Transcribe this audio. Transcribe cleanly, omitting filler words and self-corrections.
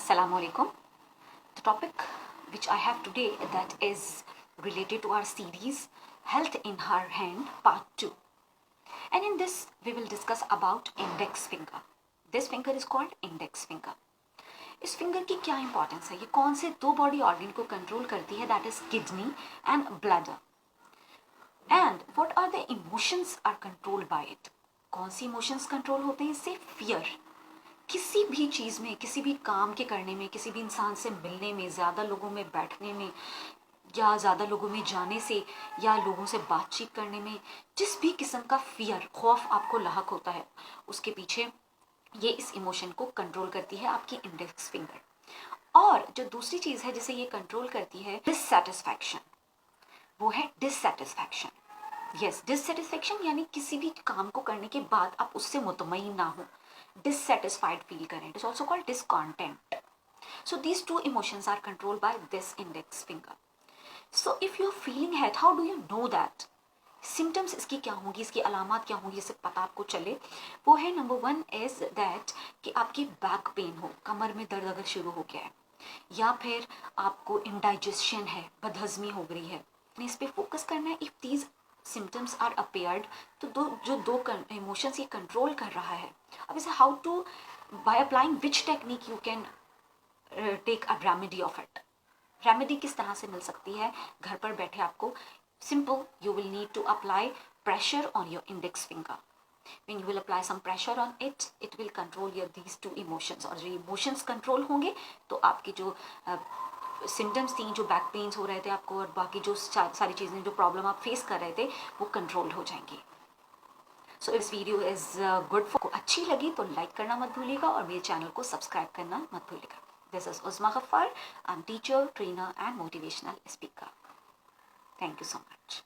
Assalamu alaikum. The topic which I have today that is related to our series Health in Her Hand Part 2. And in this we will discuss about index finger. This finger is called index finger. इस finger की क्या importance है? ये कौन से दो body organ को control करती है? That is kidney and bladder. And what are the emotions are controlled by it? कौन सी इमोशंस कंट्रोल होते हैं इससे? फियर. किसी भी चीज़ में, किसी भी काम के करने में, किसी भी इंसान से मिलने में, ज़्यादा लोगों में बैठने में या ज़्यादा लोगों में जाने से या लोगों से बातचीत करने में, जिस भी किस्म का फियर, खौफ आपको लाहक होता है, उसके पीछे ये इस इमोशन को कंट्रोल करती है आपकी इंडेक्स फिंगर. और जो दूसरी चीज़ है जिसे ये कंट्रोल करती है, डिससेटिस्फैक्शन, वो है डिससेटिस्फैक्शन. यस, डिससेटिस्फैक्शन यानी किसी भी काम को करने के बाद आप उससे मुतमईन ना हो, dissatisfied feel करें. It is also called discontent. So these two emotions are controlled by this index finger. So if you are feeling head, how do you know that? Symptoms इसकी क्या होंगी, इसकी अलामत क्या होंगी, इससे पता आपको चले. वो है नंबर 1 इज दैट कि आपकी बैक पेन हो, कमर में दर्द अगर शुरू हो गया है, या फिर आपको इंडाइजेशन है, बदहजमी हो गई है. इस पे फोकस करना है. If these symptoms are appeared, तो दो इमोशंस ये कंट्रोल कर रहा है. अब इसे how to, by applying which technique you can take a remedy of it. Remedy किस तरह से मिल सकती है घर पर बैठे आपको? Simple, you will need to apply pressure on your index finger. when you will apply some pressure on it, it will control your these two emotions. और जो इमोशंस कंट्रोल होंगे तो आपकी जो सिम्टम्स थी, जो बैक पेन्स हो रहे थे आपको, और बाकी जो सारी चीज़ें, जो प्रॉब्लम आप फेस कर रहे थे, वो कंट्रोल हो जाएंगी. सो इस वीडियो इज़ गुड फॉर. अच्छी लगी तो लाइक करना मत भूलिएगा और मेरे चैनल को सब्सक्राइब करना मत भूलिएगा. This is Usma Gaffar. I am teacher, trainer and motivational speaker. Thank you so much.